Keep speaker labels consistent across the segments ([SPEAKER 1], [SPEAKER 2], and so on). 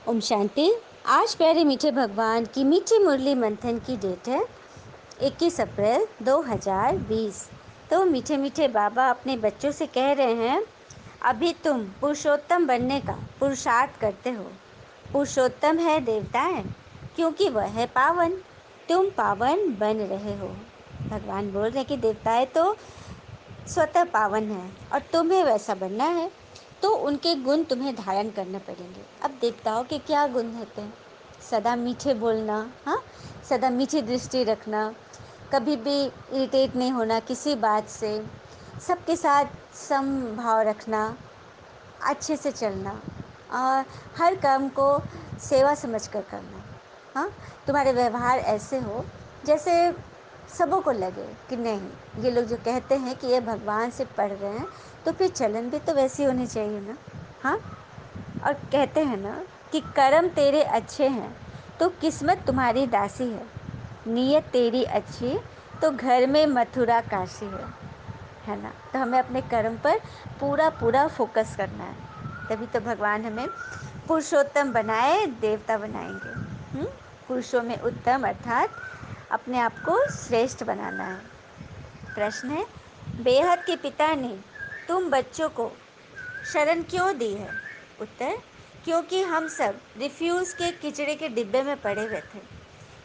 [SPEAKER 1] ओम शांति। आज प्यारे मीठे भगवान की मीठी मुरली मंथन की डेट है 21 अप्रैल 2020। तो मीठे मीठे बाबा अपने बच्चों से कह रहे हैं, अभी तुम पुरुषोत्तम बनने का पुरुषार्थ करते हो। पुरुषोत्तम है देवताएं, क्योंकि वह है पावन। तुम पावन बन रहे हो। भगवान बोल रहे कि देवताएं तो स्वतः पावन है और तुम्हें वैसा बनना है, तो उनके गुण तुम्हें धारण करने पड़ेंगे। अब देवताओं के क्या गुण होते हैं? सदा मीठे बोलना, हाँ, सदा मीठी दृष्टि रखना, कभी भी इरिटेट नहीं होना किसी बात से, सबके साथ समभाव रखना, अच्छे से चलना और हर काम को सेवा समझकर करना। हाँ, तुम्हारे व्यवहार ऐसे हो जैसे सबों को लगे कि नहीं, ये लोग जो कहते हैं कि ये भगवान से पढ़ रहे हैं, तो फिर चलन भी तो वैसी होनी चाहिए ना। हाँ, और कहते हैं ना कि कर्म तेरे अच्छे हैं तो किस्मत तुम्हारी दासी है, नीयत तेरी अच्छी तो घर में मथुरा काशी है ना। तो हमें अपने कर्म पर पूरा पूरा फोकस करना है, तभी तो भगवान हमें पुरुषोत्तम बनाए देवता बनाएंगे। पुरुषों में उत्तम अर्थात अपने आप को श्रेष्ठ बनाना है। प्रश्न है, बेहद के पिता ने तुम बच्चों को शरण क्यों दी है? उत्तर, क्योंकि हम सब रिफ्यूज़ के किचड़े के डिब्बे में पड़े हुए थे।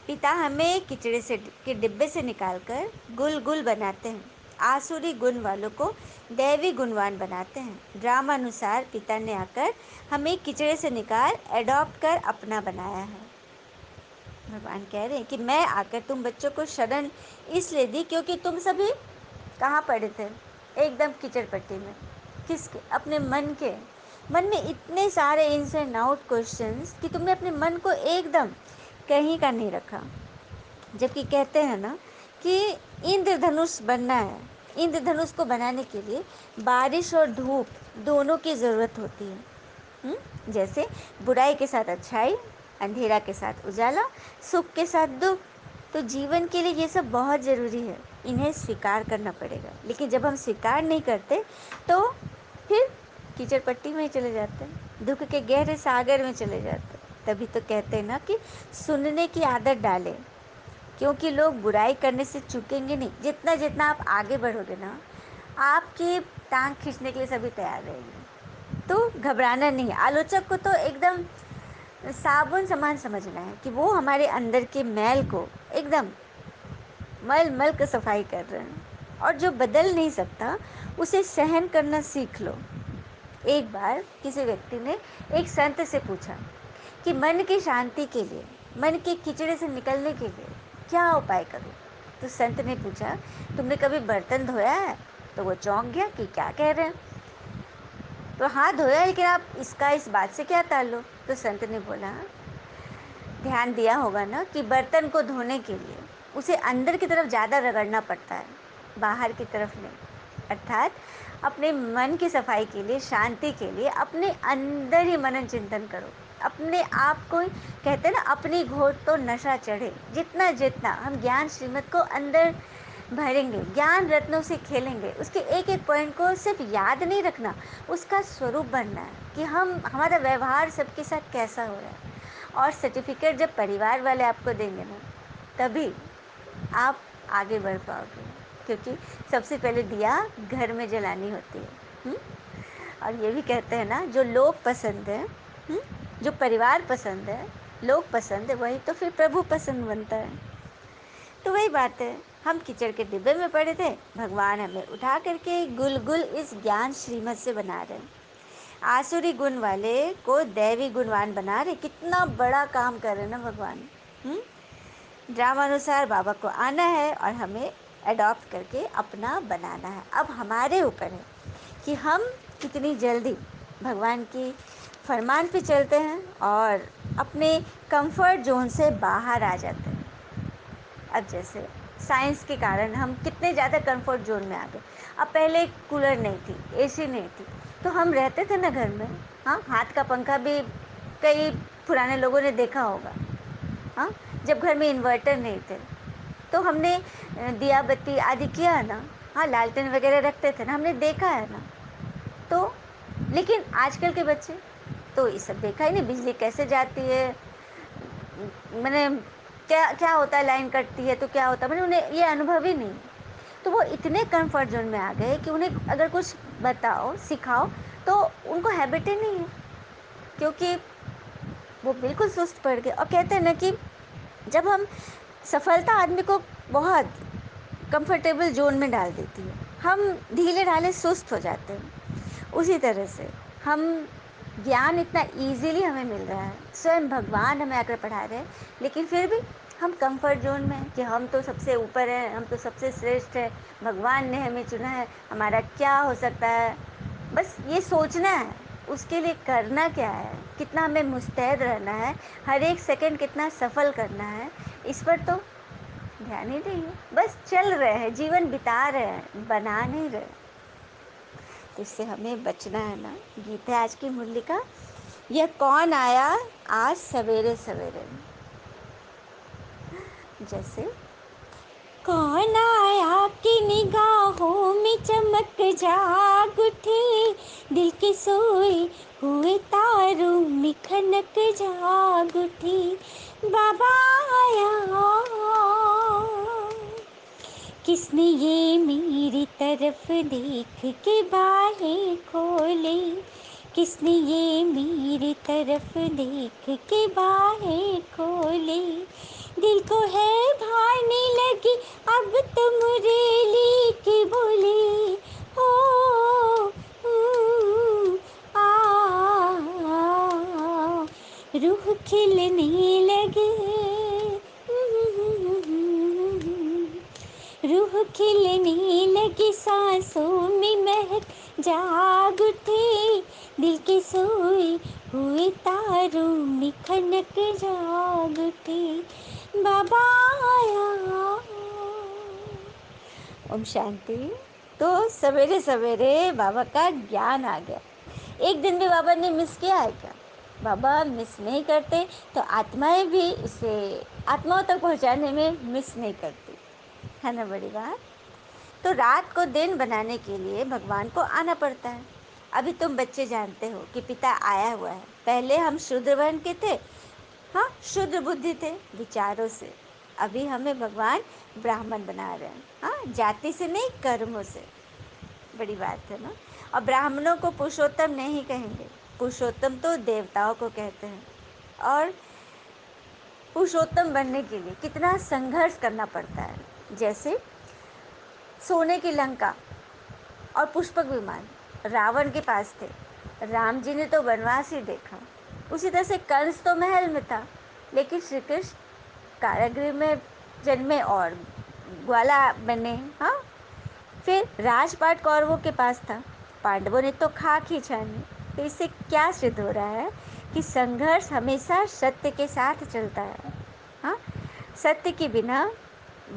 [SPEAKER 1] पिता हमें किचड़े से के डिब्बे से निकालकर गुल गुल बनाते हैं, आसुरी गुण वालों को दैवी गुणवान बनाते हैं। ड्रामानुसार पिता ने आकर हमें किचड़े से निकाल एडॉप्ट कर अपना बनाया है। भगवान कह रहे हैं कि मैं आकर तुम बच्चों को शरण इसलिए दी क्योंकि तुम सभी कहाँ पड़े थे? एकदम कीचड़ पट्टी में। किसके? अपने मन के। मन में इतने सारे इन्स एंड आउट क्वेश्चंस कि तुमने अपने मन को एकदम कहीं का नहीं रखा। जबकि कहते हैं ना कि इंद्रधनुष बनना है, इंद्रधनुष को बनाने के लिए बारिश और धूप दोनों की ज़रूरत होती है। जैसे बुराई के साथ अच्छाई, अंधेरा के साथ उजाला, सुख के साथ दुख। तो जीवन के लिए ये सब बहुत ज़रूरी है, इन्हें स्वीकार करना पड़ेगा। लेकिन जब हम स्वीकार नहीं करते तो फिर कीचड़ पट्टी में ही चले जाते हैं, दुख के गहरे सागर में चले जाते हैं। तभी तो कहते हैं ना कि सुनने की आदत डालें, क्योंकि लोग बुराई करने से चूकेंगे नहीं। जितना जितना आप आगे बढ़ोगे ना, आपकी टांग खींचने के लिए सभी तैयार रहेंगे। तो घबराना नहीं। आलोचक को तो एकदम साबुन समान समझना है कि वो हमारे अंदर के मैल को एकदम मल मल कर सफाई कर रहे हैं, और जो बदल नहीं सकता उसे सहन करना सीख लो। एक बार किसी व्यक्ति ने एक संत से पूछा कि मन की शांति के लिए, मन के कीचड़े से निकलने के लिए क्या उपाय करूं? तो संत ने पूछा, तुमने कभी बर्तन धोया है? तो वो चौंक गया कि क्या कह रहे हैं। तो हाथ धोया, लेकिन आप इसका इस बात से क्या ताल्लुक? तो संत ने बोला, ध्यान दिया होगा ना कि बर्तन को धोने के लिए उसे अंदर की तरफ ज़्यादा रगड़ना पड़ता है, बाहर की तरफ नहीं। अर्थात अपने मन की सफाई के लिए, शांति के लिए अपने अंदर ही मनन चिंतन करो। अपने आप को कहते हैं ना, अपनी घोट तो नशा चढ़े। जितना जितना हम ज्ञान श्रीमत को अंदर भरेंगे, ज्ञान रत्नों से खेलेंगे, उसके एक एक पॉइंट को सिर्फ याद नहीं रखना, उसका स्वरूप बनना है कि हमारा व्यवहार सबके साथ कैसा हो रहा है। और सर्टिफिकेट जब परिवार वाले आपको देंगे ना, तभी आप आगे बढ़ पाओगे, क्योंकि सबसे पहले दिया घर में जलानी होती है। और ये भी कहते हैं ना, जो लोग पसंद है, जो परिवार पसंद है, लोग पसंद है, वही तो फिर प्रभु पसंद बनता है। तो वही बात है, हम कीचड़ के डिब्बे में पड़े थे, भगवान हमें उठा करके गुल गुल इस ज्ञान श्रीमत से बना रहे हैं। आसुरी गुण वाले को दैवी गुणवान बना रहे। कितना बड़ा काम कर रहे हैं ना भगवान। ड्रामानुसार बाबा को आना है और हमें अडॉप्ट करके अपना बनाना है। अब हमारे ऊपर है कि हम कितनी जल्दी भगवान की फरमान पे चलते हैं और अपने कंफर्ट जोन से बाहर आ जाते हैं। अब जैसे साइंस के कारण हम कितने ज़्यादा कंफर्ट जोन में आ गए। अब पहले कूलर नहीं थी, एसी नहीं थी, तो हम रहते थे ना घर में। हाँ, हाथ का पंखा भी कई पुराने लोगों ने देखा होगा। हाँ, जब घर में इन्वर्टर नहीं थे तो हमने दिया बत्ती आदि किया है ना। हाँ, लालटेन वगैरह रखते थे ना, हमने देखा है ना। तो लेकिन आजकल के बच्चे तो ये सब देखा ही नहीं, बिजली कैसे जाती है, मैंने क्या क्या होता है, लाइन कटती है तो क्या होता है, मैंने उन्हें ये अनुभव ही नहीं। तो वो इतने कंफर्ट जोन में आ गए कि उन्हें अगर कुछ बताओ सिखाओ तो उनको हैबिट ही नहीं है, क्योंकि वो बिल्कुल सुस्त पड़ गए। और कहते हैं ना कि जब हम सफलता आदमी को बहुत कंफर्टेबल जोन में डाल देती है, हम ढीले ढाले सुस्त हो जाते हैं। उसी तरह से हम ज्ञान इतना इजीली हमें मिल रहा है, स्वयं भगवान हमें आकर पढ़ा रहे हैं, लेकिन फिर भी हम कंफर्ट जोन में हैं कि हम तो सबसे ऊपर हैं, हम तो सबसे श्रेष्ठ है, भगवान ने हमें चुना है, हमारा क्या हो सकता है, बस ये सोचना है। उसके लिए करना क्या है, कितना हमें मुस्तैद रहना है, हर एक सेकंड कितना सफल करना है, इस पर तो ध्यान ही नहीं है। बस चल रहे हैं, जीवन बिता रहे हैं, बना नहीं रहे। तो इससे हमें बचना है ना। गीत है आज की मुरली का, यह कौन आया आज सवेरे सवेरे। जैसे कौन आया कि निगाहों में चमक जाग उठी, दिल की सोई हुए तारों में खनक जाग उठी, बाबा आया। किसने ये मेरी तरफ देख के बाहें खोली, किसने ये मेरी तरफ देख के बाहें खोली, दिल को है भाने लगी अब तो मुरली की बोली, हो आ, रूह खिलने लगे, रूह खिलने लगी, सांसों में महक जाग उठी, दिल के सोए हुए तारों में खनक जाग उठी, बाबा आया। ओम शांति। तो सवेरे सवेरे बाबा का ज्ञान आ गया। एक दिन भी बाबा ने मिस किया है क्या? बाबा मिस नहीं करते, तो आत्माएं भी इसे आत्माओं तक पहुंचाने में मिस नहीं करती, है ना बड़ी बात। तो रात को दिन बनाने के लिए भगवान को आना पड़ता है। अभी तुम बच्चे जानते हो कि पिता आया हुआ है। पहले हम शूद्र वर्ण के थे, हाँ शुद्ध बुद्धि थे विचारों से। अभी हमें भगवान ब्राह्मण बना रहे हैं, हाँ जाति से नहीं कर्मों से। बड़ी बात है ना। और ब्राह्मणों को पुरुषोत्तम नहीं कहेंगे, पुरुषोत्तम तो देवताओं को कहते हैं। और पुरुषोत्तम बनने के लिए कितना संघर्ष करना पड़ता है। जैसे सोने की लंका और पुष्पक विमान रावण के पास थे, राम जी ने तो वनवास ही देखा। उसी तरह से कंस तो महल में था, लेकिन श्री कृष्ण कारागृह में जन्मे और ग्वाला बने। हाँ, फिर राजपाट कौरवों के पास था, पांडवों ने तो खाक ही छानी। तो इससे क्या सिद्ध हो रहा है कि संघर्ष हमेशा सत्य के साथ चलता है। हाँ, सत्य के बिना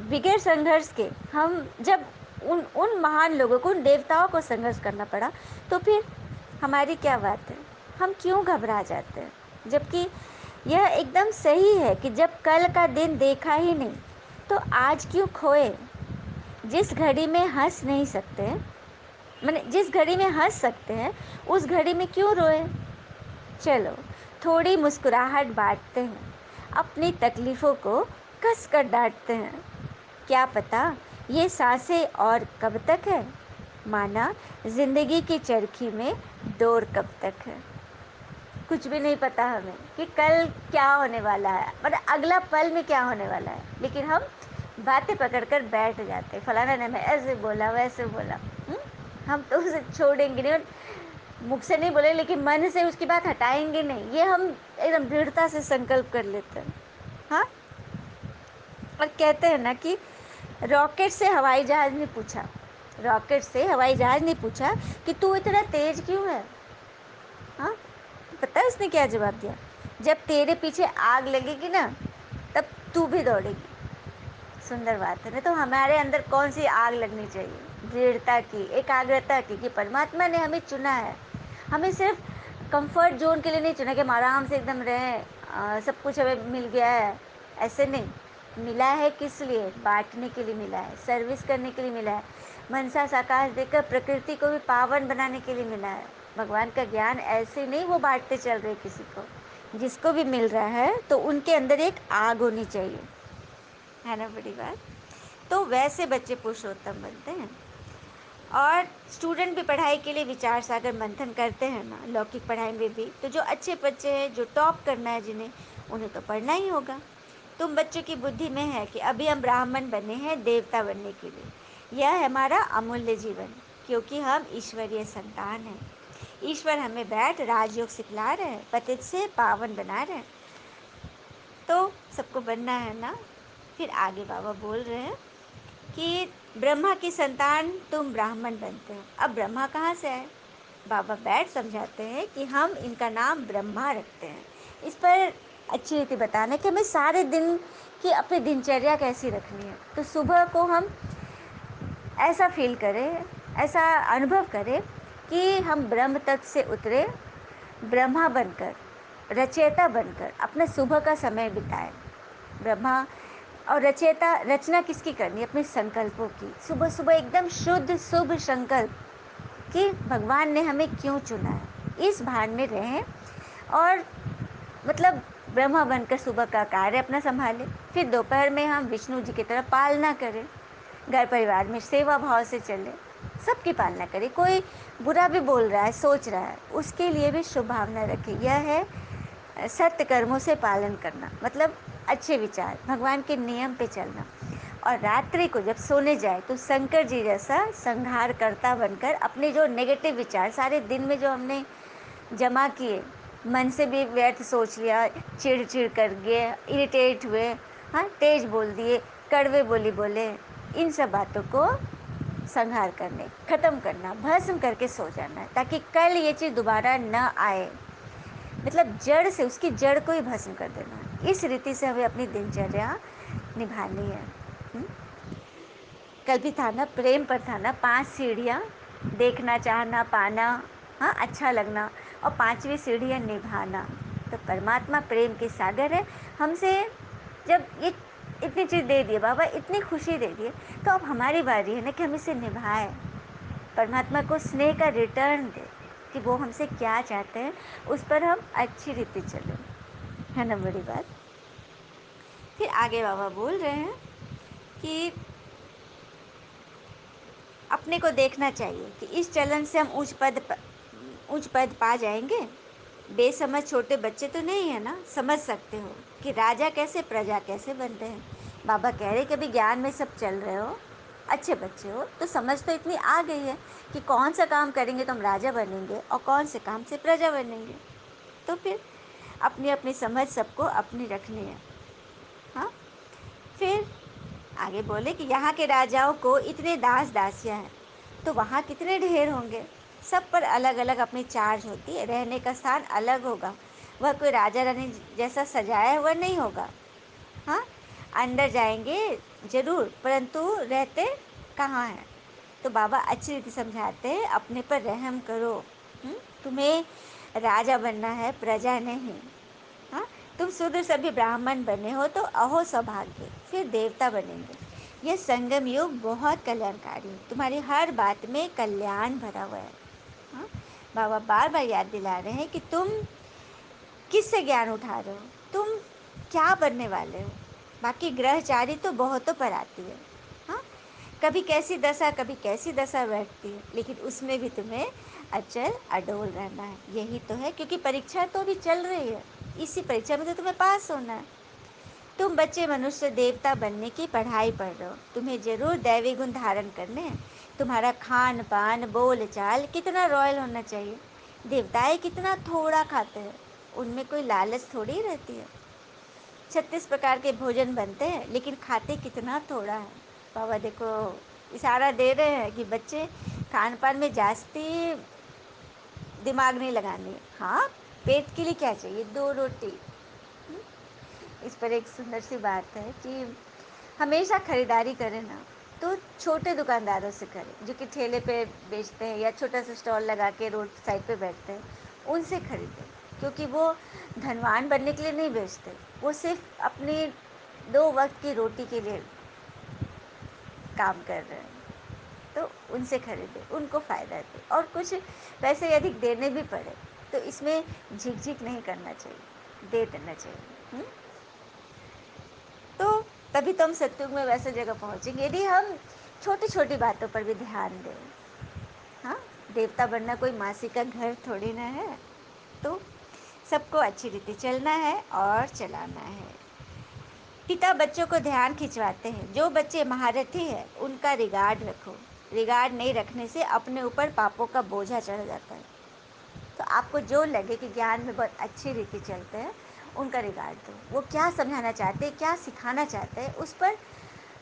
[SPEAKER 1] बगैर संघर्ष के हम जब उन उन महान लोगों को, उन देवताओं को संघर्ष करना पड़ा, तो फिर हमारी क्या बात है, हम क्यों घबरा जाते हैं। जबकि यह एकदम सही है कि जब कल का दिन देखा ही नहीं तो आज क्यों खोए। जिस घड़ी में हंस नहीं सकते, मैंने जिस घड़ी में हंस सकते हैं उस घड़ी में क्यों रोए। चलो थोड़ी मुस्कुराहट बांटते हैं, अपनी तकलीफ़ों को कस कर डांटते हैं। क्या पता ये सांसें और कब तक है, माना जिंदगी की चरखी में डोर कब तक है। कुछ भी नहीं पता हमें कि कल क्या होने वाला है, मतलब अगला पल में क्या होने वाला है, लेकिन हम बातें पकड़कर बैठ जाते, फलाना ने मैं ऐसे बोला वैसे बोला। हम तो उसे छोड़ेंगे नहीं, मुख से नहीं बोले लेकिन मन से उसकी बात हटाएंगे नहीं, ये हम एकदम दृढ़ता से संकल्प कर लेते हैं। हाँ, और कहते हैं ना कि रॉकेट से हवाई जहाज ने पूछा, रॉकेट से हवाई जहाज ने पूछा कि तू इतना तेज क्यों है। हाँ, पता है उसने क्या जवाब दिया, जब तेरे पीछे आग लगेगी ना तब तू भी दौड़ेगी। सुंदर बात है ना। तो हमारे अंदर कौन सी आग लगनी चाहिए, दृढ़ता की, एकाग्रता की, कि परमात्मा ने हमें चुना है। हमें सिर्फ कंफर्ट जोन के लिए नहीं चुना कि हम आराम से एकदम रहें, सब कुछ हमें मिल गया है, ऐसे नहीं। मिला है किस लिए, बांटने के लिए मिला है, सर्विस करने के लिए मिला है, मनसा साकार देकर प्रकृति को भी पावन बनाने के लिए मिला है। भगवान का ज्ञान ऐसे नहीं वो बांटते चल रहे किसी को, जिसको भी मिल रहा है तो उनके अंदर एक आग होनी चाहिए, है ना बड़ी बात। तो वैसे बच्चे पुरुषोत्तम बनते हैं। और स्टूडेंट भी पढ़ाई के लिए विचार सागर मंथन करते हैं ना, लौकिक पढ़ाई में भी। तो जो अच्छे बच्चे हैं, जो टॉप करना है जिन्हें, उन्हें तो पढ़ना ही होगा। तुम बच्चों की बुद्धि में है कि अभी हम ब्राह्मण बने हैं देवता बनने के लिए। यह है हमारा अमूल्य जीवन, क्योंकि हम ईश्वरीय संतान हैं। ईश्वर हमें बैठ राजयोग सिखला रहे हैं, पतित से पावन बना रहे हैं। तो सबको बनना है ना। फिर आगे बाबा बोल रहे हैं कि ब्रह्मा की संतान तुम ब्राह्मण बनते हो। अब ब्रह्मा कहाँ से आए? बाबा बैठ समझाते हैं कि हम इनका नाम ब्रह्मा रखते हैं। इस पर अच्छी रीति बताना है कि हमें सारे दिन की अपनी दिनचर्या कैसी रखनी है। तो सुबह को हम ऐसा फील करें, ऐसा अनुभव करें कि हम ब्रह्म तत्व से उतरे, ब्रह्मा बनकर, रचयिता बनकर अपना सुबह का समय बिताएं। ब्रह्मा और रचयिता, रचना किसकी करनी है? अपने संकल्पों की। सुबह सुबह एकदम शुद्ध शुभ संकल्प कि भगवान ने हमें क्यों चुना है, इस भान में रहें। और मतलब ब्रह्मा बनकर सुबह का कार्य अपना संभालें। फिर दोपहर में हम विष्णु जी की तरह पालना करें, घर परिवार में सेवा भाव से चले, सबकी पालना करें। कोई बुरा भी बोल रहा है, सोच रहा है, उसके लिए भी शुभ भावना रखें। यह है सत्य कर्मों से पालन करना, मतलब अच्छे विचार, भगवान के नियम पे चलना। और रात्रि को जब सोने जाए तो शंकर जी जैसा संहारकर्ता बनकर अपने जो नेगेटिव विचार सारे दिन में जो हमने जमा किए, मन से भी व्यर्थ सोच लिया, चिड़ कर गए, इरिटेट हुए, हाँ तेज बोल दिए, कड़वे बोली बोले, इन सब बातों को संहार करने, ख़त्म करना, भस्म करके सो जाना है, ताकि कल ये चीज़ दोबारा न आए। मतलब जड़ से, उसकी जड़ को ही भस्म कर देना। इस रीति से हमें अपनी दिनचर्या निभानी है। कल भी था ना, प्रेम पर था ना, 5 सीढ़ियाँ, देखना, चाहना, पाना, हाँ अच्छा लगना, और 5वीं सीढ़ी है निभाना। तो परमात्मा प्रेम के सागर है। हमसे जब ये इतनी चीज़ दे दिए बाबा, इतनी खुशी दे दी, तो अब हमारी बारी है ना कि हम इसे निभाएं, परमात्मा को स्नेह का रिटर्न दें कि वो हमसे क्या चाहते हैं, उस पर हम अच्छी रीति चलें, है ना बड़ी बात। फिर आगे बाबा बोल रहे हैं कि अपने को देखना चाहिए कि इस चलन से हम उच्च पद पा जाएंगे। बेसमझ छोटे बच्चे तो नहीं है ना, समझ सकते हो कि राजा कैसे प्रजा कैसे बनते हैं। बाबा कह रहे कि अभी ज्ञान में सब चल रहे हो, अच्छे बच्चे हो, तो समझ तो इतनी आ गई है कि कौन सा काम करेंगे तो हम राजा बनेंगे और कौन से काम से प्रजा बनेंगे। तो फिर अपनी अपनी समझ सबको अपनी रखनी है। हाँ, फिर आगे बोले कि यहाँ के राजाओं को इतने दास दासियाँ हैं, तो वहाँ कितने ढेर होंगे। सब पर अलग अलग अपनी चार्ज होती है, रहने का स्थान अलग होगा। वह कोई राजा रानी जैसा सजाया हुआ नहीं होगा। हाँ, अंदर जाएंगे जरूर, परंतु रहते कहाँ हैं। तो बाबा अच्छी रीति समझाते हैं, अपने पर रहम करो। तुम्हें राजा बनना है, प्रजा नहीं। हाँ, तुम शूद्र सभी ब्राह्मण बने हो तो अहो सौभाग्य, फिर देवता बनेंगे। यह संगम योग बहुत कल्याणकारी है, तुम्हारी हर बात में कल्याण भरा हुआ है। हाँ, बाबा बार बार याद दिला रहे हैं कि तुम किससे ज्ञान उठा रहे हो, तुम क्या बनने वाले हो। बाकी ग्रहचारी तो बहुतों पर आती है, हाँ, कभी कैसी दशा बैठती है, लेकिन उसमें भी तुम्हें अचल अडोल रहना है। यही तो है, क्योंकि परीक्षा तो भी चल रही है, इसी परीक्षा में तो तुम्हें पास होना है। तुम बच्चे मनुष्य देवता बनने की पढ़ाई पढ़ रहे हो, तुम्हें जरूर दैवी गुण धारण करने हैं। तुम्हारा खान पान बोल चाल कितना रॉयल होना चाहिए। देवताएं कितना थोड़ा खाते हैं, उनमें कोई लालच थोड़ी रहती है। 36 प्रकार के भोजन बनते हैं, लेकिन खाते कितना थोड़ा है। बाबा देखो इशारा दे रहे हैं कि बच्चे खान पान में जास्ती दिमाग नहीं लगानी है। हाँ, पेट के लिए क्या चाहिए, 2 रोटी। इस पर एक सुंदर सी बात है कि हमेशा खरीदारी करें ना तो छोटे दुकानदारों से करें, जो कि ठेले पे बेचते हैं या छोटा सा स्टॉल लगा के रोड साइड पे बैठते हैं, उनसे खरीदें। क्योंकि वो धनवान बनने के लिए नहीं बेचते, वो सिर्फ अपनी 2 वक्त की रोटी के लिए काम कर रहे हैं। तो उनसे खरीदें, उनको फ़ायदा दे, और कुछ पैसे यदि देने भी पड़े तो इसमें झिक-झिक नहीं करना चाहिए, दे देना चाहिए। तो तभी तो हम सत्युग में वैसे जगह पहुँचेंगे, यदि हम छोटी-छोटी बातों पर भी ध्यान दें। हाँ, देवता बनना कोई मासी का घर थोड़ी ना है। तो सबको अच्छी रीति चलना है और चलाना है। पिता बच्चों को ध्यान खिंचवाते हैं, जो बच्चे महारथी है उनका रिगार्ड रखो। रिगार्ड नहीं रखने से अपने ऊपर पापों का बोझा चढ़ जाता है। तो आपको जो लगे कि ज्ञान में बहुत अच्छी रीति चलते हैं, उनका रिगार्ड दो। वो क्या समझाना चाहते हैं, क्या सिखाना चाहते हैं, उस पर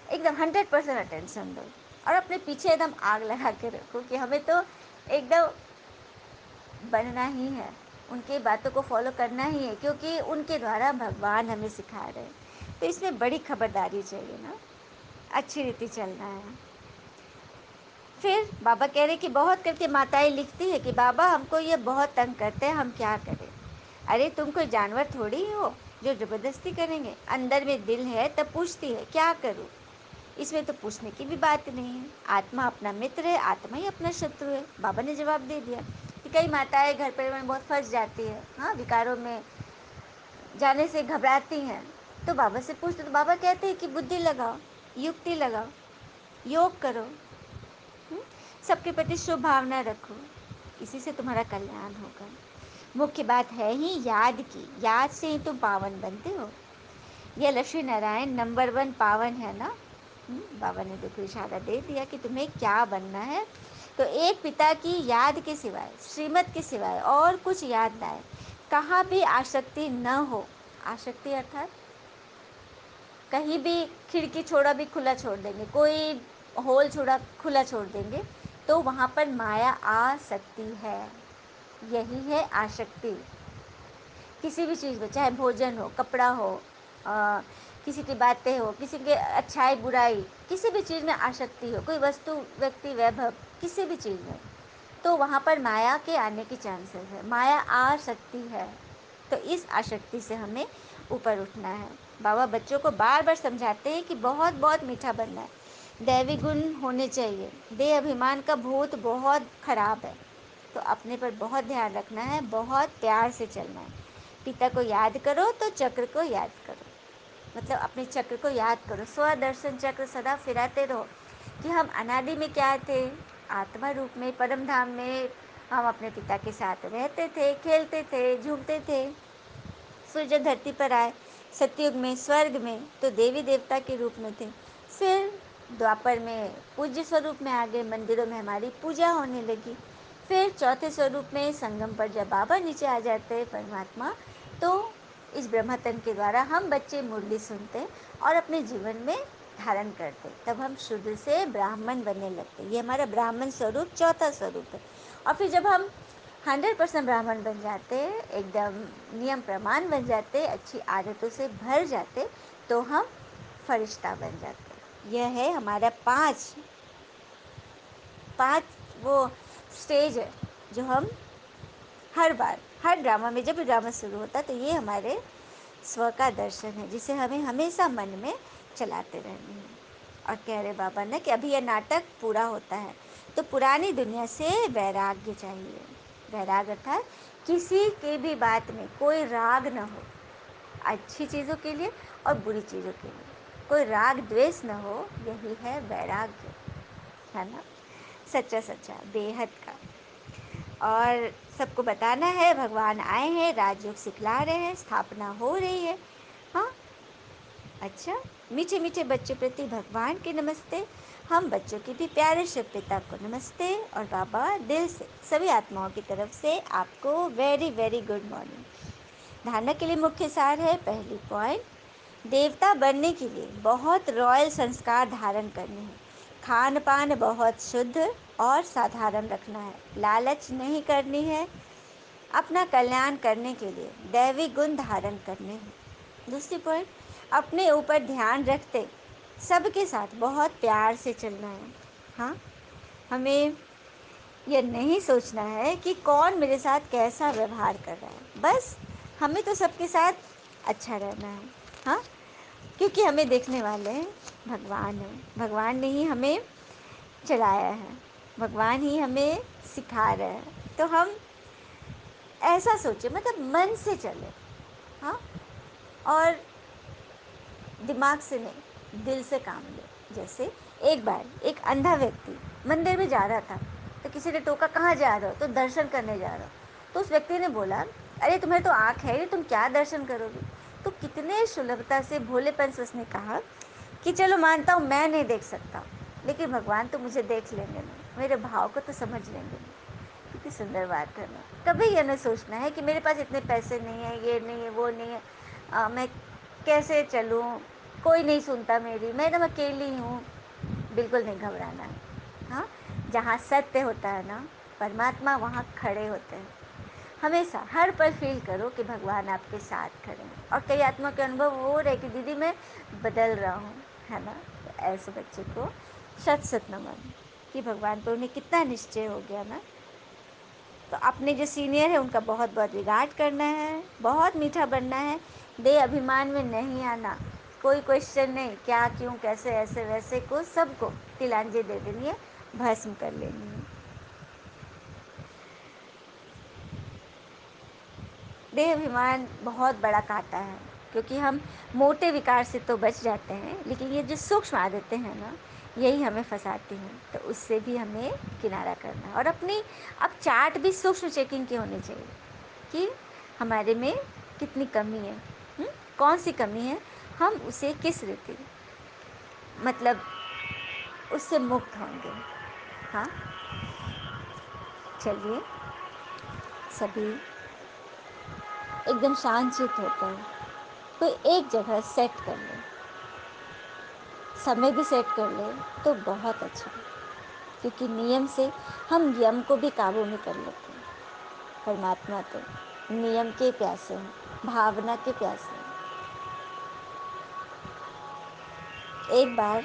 [SPEAKER 1] एकदम 100% अटेंशन दो, और अपने पीछे एकदम आग लगा के रखो कि हमें तो एकदम बनना ही है, उनकी बातों को फॉलो करना ही है, क्योंकि उनके द्वारा भगवान हमें सिखा रहे हैं। तो इसमें बड़ी खबरदारी चाहिए ना, अच्छी रीति चलना है। फिर बाबा कह रहे कि बहुत करके माताएं लिखती है कि बाबा हमको ये बहुत तंग करते हैं, हम क्या करें। अरे तुम कोई जानवर थोड़ी हो जो ज़बरदस्ती करेंगे। अंदर में दिल है तब पूछती है क्या करूँ। इसमें तो पूछने की भी बात नहीं है। आत्मा अपना मित्र है, आत्मा ही अपना शत्रु है। बाबा ने जवाब दे दिया कि कई माताएं घर परिवार में बहुत फंस जाती है, हाँ, विकारों में जाने से घबराती हैं। तो बाबा से पूछते तो बाबा कहते हैं कि बुद्धि लगाओ, युक्ति लगाओ, योग करो, सबके प्रति शुभ भावना रखो, इसी से तुम्हारा कल्याण होगा। मुख्य बात है ही याद की, याद से ही तुम पावन बनते हो। यह लक्ष्मी नारायण नंबर 1 पावन है ना। बाबा ने देखो इशारा दे दिया कि तुम्हें क्या बनना है। तो एक पिता की याद के सिवाय, श्रीमत के सिवाय और कुछ याद ना आए, कहाँ भी आसक्ति न हो। आसक्ति अर्थात कहीं भी खिड़की छोड़ा भी खुला छोड़ देंगे, कोई होल छोड़ा खुला छोड़ देंगे, तो वहाँ पर माया आ सकती है। यही है आसक्ति। किसी भी चीज़ में, चाहे भोजन हो, कपड़ा हो, किसी की बातें हो, किसी के अच्छाई बुराई, किसी भी चीज़ में आसक्ति हो, कोई वस्तु, व्यक्ति, वैभव, किसी भी चीज़ में, तो वहाँ पर माया के आने की चांसेस है। माया आ सकती है, तो इस आसक्ति से हमें ऊपर उठना है। बाबा बच्चों को बार बार समझाते हैं कि बहुत बहुत मीठा बनना है, दैवी गुण होने चाहिए। देह अभिमान का भूत बहुत खराब है, तो अपने पर बहुत ध्यान रखना है, बहुत प्यार से चलना है। पिता को याद करो तो चक्र को याद करो, मतलब अपने चक्र को याद करो। स्वदर्शन चक्र सदा फिराते रहो कि हम अनादि में क्या थे, आत्मा रूप में, परम धाम में हम अपने पिता के साथ रहते थे, खेलते थे, झूमते थे। सूर्य धरती पर आए सतयुग में, स्वर्ग में तो देवी देवता के रूप में थे। फिर द्वापर में पूज्य स्वरूप में आ गए, मंदिरों में हमारी पूजा होने लगी। फिर चौथे स्वरूप में संगम पर जब बाबा नीचे आ जाते हैं परमात्मा, तो इस ब्रह्मतन के द्वारा हम बच्चे मुरली सुनते और अपने जीवन में धारण करते, तब हम शुद्ध से ब्राह्मण बनने लगते। ये हमारा ब्राह्मण स्वरूप चौथा स्वरूप है। और फिर जब हम 100% ब्राह्मण बन जाते, एकदम नियम प्रमाण बन जाते, अच्छी आदतों से भर जाते, तो हम फरिश्ता बन जाते। यह है हमारा पांच वो स्टेज है जो हम हर बार, हर ड्रामा में, जब भी ड्रामा शुरू होता है तो ये हमारे स्व का दर्शन है, जिसे हमें हमेशा मन में चलाते रहना है। और कह रहे बाबा ने कि अभी यह नाटक पूरा होता है, तो पुरानी दुनिया से वैराग्य चाहिए। वैराग अर्थात किसी की भी बात में कोई राग न हो, अच्छी चीज़ों के लिए और बुरी चीज़ों के लिए कोई राग द्वेष न हो, यही है वैराग्य, है ना, सच्चा सच्चा बेहद का। और सबको बताना है भगवान आए हैं, राजयोग सिखला रहे हैं, स्थापना हो रही है। हाँ, अच्छा, मीठे मीठे बच्चों प्रति भगवान के नमस्ते। हम बच्चों के भी प्यारे शिव पिता को नमस्ते। और बाबा दिल से सभी आत्माओं की तरफ से आपको वेरी वेरी गुड मॉर्निंग। धारणा के लिए मुख्य सार है, पहली पॉइंट, देवता बनने के लिए बहुत रॉयल संस्कार धारण करने हैं। खान पान बहुत शुद्ध और साधारण रखना है, लालच नहीं करनी है, अपना कल्याण करने के लिए दैवी गुण धारण करने हैं। दूसरी पॉइंट, अपने ऊपर ध्यान रखते सबके साथ बहुत प्यार से चलना है। हाँ, हमें यह नहीं सोचना है कि कौन मेरे साथ कैसा व्यवहार कर रहा है, बस हमें तो सबके साथ अच्छा रहना है। हाँ, क्योंकि हमें देखने वाले भगवान हैं, भगवान ने ही हमें चलाया है, भगवान ही हमें सिखा रहे हैं। तो हम ऐसा सोचे, मतलब मन से चले, हाँ, और दिमाग से नहीं, दिल से काम ले। जैसे एक बार एक अंधा व्यक्ति मंदिर में जा रहा था, तो किसी ने टोका, कहाँ जा रहे हो? तो दर्शन करने जा रहा हो। तो उस व्यक्ति ने बोला, अरे तुम्हें तो आँख है नहीं, तुम क्या दर्शन करोगे? तो कितने सुलभता से, भोलेपन से उसने कहा कि चलो मानता हूँ मैं नहीं देख सकता, लेकिन भगवान तो मुझे देख लेंगे ना, मेरे भाव को तो समझ लेंगे ना। कितनी सुंदर बात है ना। कभी ये न सोचना है कि मेरे पास इतने पैसे नहीं है, ये नहीं है, वो नहीं है, मैं कैसे चलूँ, कोई नहीं सुनता मेरी, मैं एकदम अकेली हूँ। बिल्कुल नहीं घबराना है। हाँ, जहाँ सत्य होता है ना, परमात्मा वहाँ खड़े होते हैं। हमेशा हर पल फील करो कि भगवान आपके साथ खड़े हैं। और कई आत्मा के अनुभव हो रहे कि दीदी मैं बदल रहा हूँ, है ना। तो ऐसे बच्चे को शत शत नमन कि भगवान पर उन्हें कितना निश्चय हो गया ना। तो अपने जो सीनियर है उनका बहुत बहुत रिगार्ड करना है, बहुत मीठा बनना है, दे अभिमान में नहीं आना, कोई क्वेश्चन नहीं, क्या क्यों कैसे ऐसे वैसे को सबको तिलांजलि दे देनी है, भस्म कर लेनी है। देह अभिमान बहुत बड़ा कांटा है, क्योंकि हम मोटे विकार से तो बच जाते हैं, लेकिन ये जो सूक्ष्म आदतें हैं ना, यही हमें फंसाती हैं। तो उससे भी हमें किनारा करना है। और अपनी अब चार्ट भी सूक्ष्म चेकिंग की होनी चाहिए कि हमारे में कितनी कमी है, कौन सी कमी है, हम उसे किस रीति, मतलब उससे मुक्त होंगे। हाँ, चलिए सभी एकदम शांत चित्त होकर कोई एक जगह सेट कर ले, समय भी सेट कर ले तो बहुत अच्छा, क्योंकि नियम से हम यम को भी काबू में कर लेते हैं। परमात्मा तो नियम के प्यासे हैं, भावना के प्यासे हैं। एक बार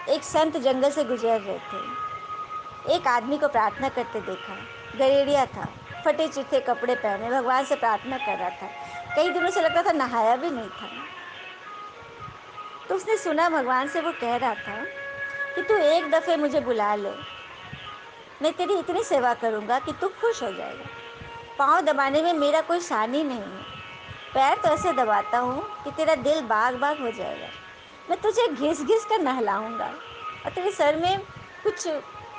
[SPEAKER 1] एक संत जंगल से गुजर रहे थे, एक आदमी को प्रार्थना करते देखा। गलेरिया था, फटे चिट्ठे कपड़े पहने, भगवान से प्रार्थना कर रहा था। कई दिनों से लगता था नहाया भी नहीं था। तो उसने सुना भगवान से वो कह रहा था कि तू एक दफ़े मुझे बुला ले, मैं तेरी इतनी सेवा करूँगा कि तू खुश हो जाएगा। पाँव दबाने में मेरा कोई शानी नहीं है, पैर तो ऐसे दबाता हूँ कि तेरा दिल बाग बाग हो जाएगा। मैं तुझे घिस घिस कर नहलाऊँगा, और तेरे सर में कुछ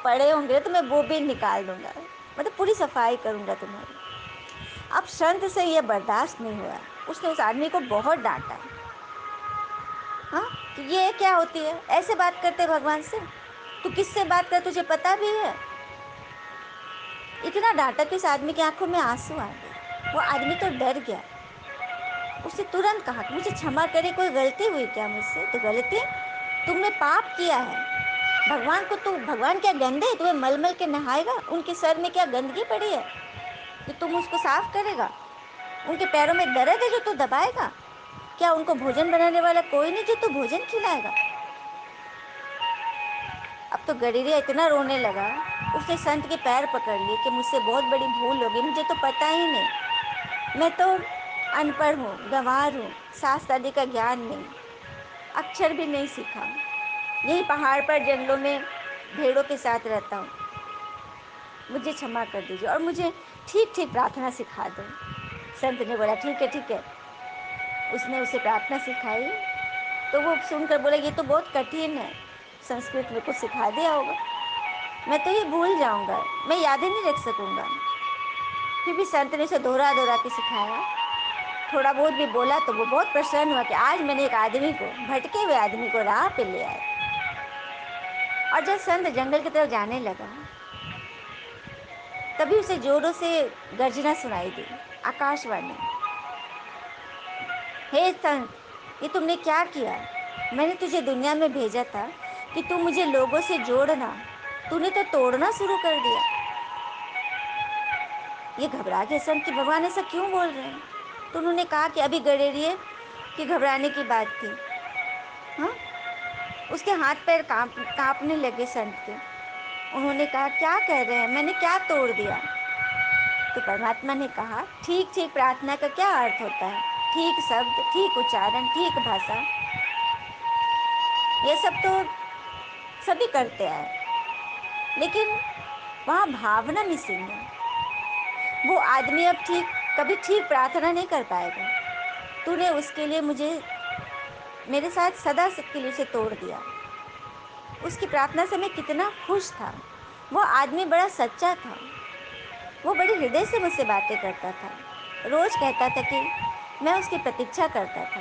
[SPEAKER 1] पड़े होंगे तो मैं वो भी निकाल दूँगा, मतलब पूरी सफाई करूँगा तुम्हारी। अब संत से यह बर्दाश्त नहीं हुआ, उसने उस आदमी को बहुत डांटा। हाँ, कि ये क्या होती है, ऐसे बात करते भगवान से, तू किससे बात कर, तुझे पता भी है। इतना डांटा कि उस आदमी की आंखों में आंसू आ गए। वो आदमी तो डर गया। उसने तुरंत कहा कि मुझे क्षमा करे, कोई गलती हुई क्या मुझसे? तो गलती, तुमने पाप किया है। भगवान को तू, भगवान क्या गंदे, तुम्हें मल मल के नहाएगा? उनके सर में क्या गंदगी पड़ी है कि तुम उसको साफ करेगा? उनके पैरों में दर्द है जो तू दबाएगा? क्या उनको भोजन बनाने वाला कोई नहीं जो तू भोजन खिलाएगा? अब तो गडरिया इतना रोने लगा, उसने संत के पैर पकड़ लिए कि मुझसे बहुत बड़ी भूल हो गई, मुझे तो पता ही नहीं, मैं तो अनपढ़ हूँ, गंवार हूँ, शास्त्र आदि का ज्ञान नहीं, अक्षर भी नहीं सीखा, यही पहाड़ पर जंगलों में भेड़ों के साथ रहता हूँ, मुझे क्षमा कर दीजिए और मुझे ठीक ठीक प्रार्थना सिखा दो। संत ने बोला ठीक है ठीक है। उसने उसे प्रार्थना सिखाई। तो वो सुनकर बोला ये तो बहुत कठिन है, संस्कृत में कुछ सिखा दिया होगा, मैं तो ये भूल जाऊंगा, मैं याद ही नहीं रख सकूंगा। फिर भी संत ने उसे दोहरा दोहरा के सिखाया, थोड़ा बहुत भी बोला। तो वो बहुत प्रसन्न हुआ कि आज मैंने एक आदमी को, भटके हुए आदमी को राह पे ले आया। और जब संत जंगल की तरफ जाने लगा, तभी उसे जोरों से गर्जना सुनाई दी, आकाशवाणी, हे संत, ये तुमने क्या किया? मैंने तुझे दुनिया में भेजा था कि तू मुझे लोगों से जोड़ना, तूने तो तोड़ना शुरू कर दिया। ये घबरा गए संत कि भगवान ऐसा क्यों बोल रहे हैं? तो उन्होंने कहा कि अभी गडेरिए कि घबराने की बात थी। हाँ, उसके हाथ पैर कांपने लगे संत के। उन्होंने कहा क्या कह रहे हैं, मैंने क्या तोड़ दिया? तो परमात्मा ने कहा ठीक ठीक प्रार्थना का क्या अर्थ होता है, ठीक शब्द, ठीक उच्चारण, ठीक भाषा, ये सब तो सभी करते आए, लेकिन वहाँ भावना मिसिंग है। वो आदमी अब कभी ठीक प्रार्थना नहीं कर पाएगा। तूने उसके लिए मेरे साथ सदा के लिए उसे तोड़ दिया। उसकी प्रार्थना से मैं कितना खुश था। वो आदमी बड़ा सच्चा था। वो बड़े हृदय से मुझसे बातें करता था। रोज कहता था कि मैं उसकी प्रतीक्षा करता था।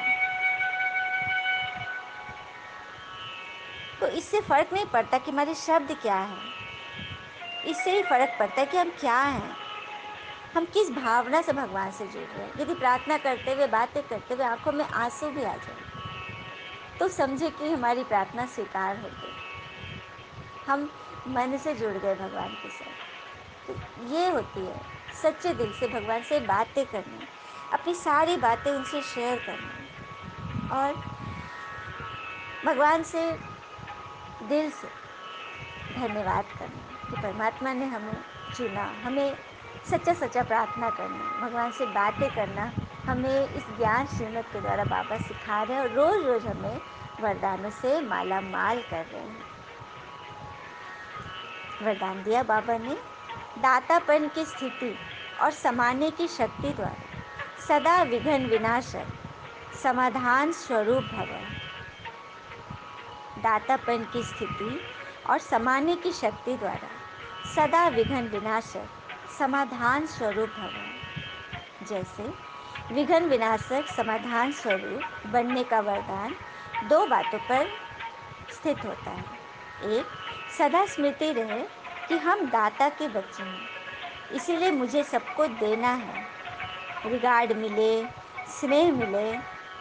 [SPEAKER 1] तो इससे फर्क नहीं पड़ता कि हमारे शब्द क्या है, इससे ही फर्क पड़ता है कि हम क्या हैं, हम किस भावना से भगवान से जुड़ रहे हैं। यदि प्रार्थना करते हुए, बातें करते हुए आंखों में आंसू भी आ जाए, तो समझे कि हमारी प्रार्थना स्वीकार हो गई, हम मन से जुड़ गए भगवान के साथ। तो ये होती है सच्चे दिल से भगवान से बातें करना, अपनी सारी बातें उनसे शेयर करना और भगवान से दिल से धन्यवाद करना कि परमात्मा ने हमें चुना, हमें सच्चा सच्चा प्रार्थना करना, भगवान से बातें करना हमें इस ज्ञान श्रीमत के द्वारा बाबा सिखा रहे हैं और रोज़ रोज़ हमें वरदानों से माला माल कर रहे हैं। वरदान दिया बाबा ने, दातापन की स्थिति और समाने की शक्ति द्वारा सदा विघ्न विनाशक समाधान स्वरूप भव। दातापन की स्थिति और समाने की शक्ति द्वारा सदा विघ्न विनाशक समाधान स्वरूप भव। जैसे विघ्न विनाशक समाधान स्वरूप बनने का वरदान दो बातों पर स्थित होता है। एक, सदा स्मृति रहे कि हम दाता के बच्चे हैं, इसीलिए मुझे सबको देना है। रिगार्ड मिले, स्नेह मिले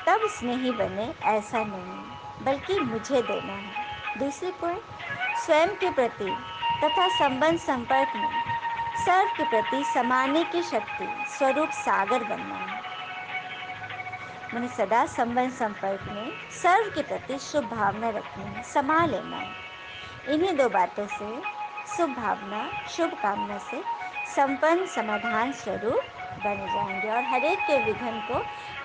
[SPEAKER 1] तब स्नेही बने, ऐसा नहीं, बल्कि मुझे देना है। दूसरी पॉइंट, स्वयं के प्रति तथा संबंध संपर्क में सर्व के प्रति समाने की शक्ति स्वरूप सागर बनना है। मैंने सदा संबंध संपर्क में सर्व के प्रति शुभ भावना रखनी है, समा लेना है। इन्हीं दो बातों से, शुभ भावना, शुभ कामना से संपन्न समाधान स्वरूप बन जाएंगे और हर एक के विघ्न को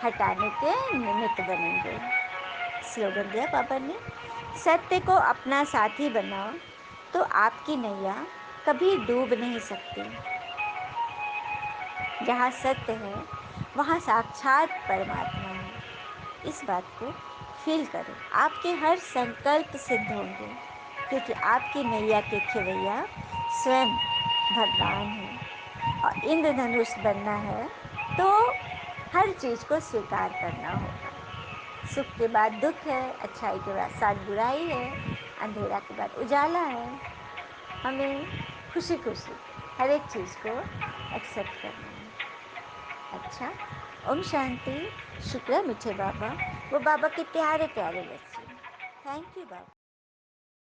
[SPEAKER 1] हटाने के निमित्त बनेंगे। स्लोगन दिया बाबा ने, सत्य को अपना साथी बनाओ तो आपकी नैया कभी डूब नहीं सकती। जहाँ सत्य है वहाँ साक्षात परमात्मा है। इस बात को फील करें, आपके हर संकल्प सिद्ध होंगे, क्योंकि आपकी नैया के खेवैया स्वयं भगवान हैं। और इंद्रधनुष बनना है तो हर चीज़ को स्वीकार करना होगा। सुख के बाद दुख है, अच्छाई के बाद साथ बुराई है, अंधेरा के बाद उजाला है। हमें खुशी खुशी हर एक चीज़ को एक्सेप्ट करना है। अच्छा, ओम शांति। शुक्र मीठे बाबा, वो बाबा के प्यारे प्यारे बच्चे। Thank you Baba.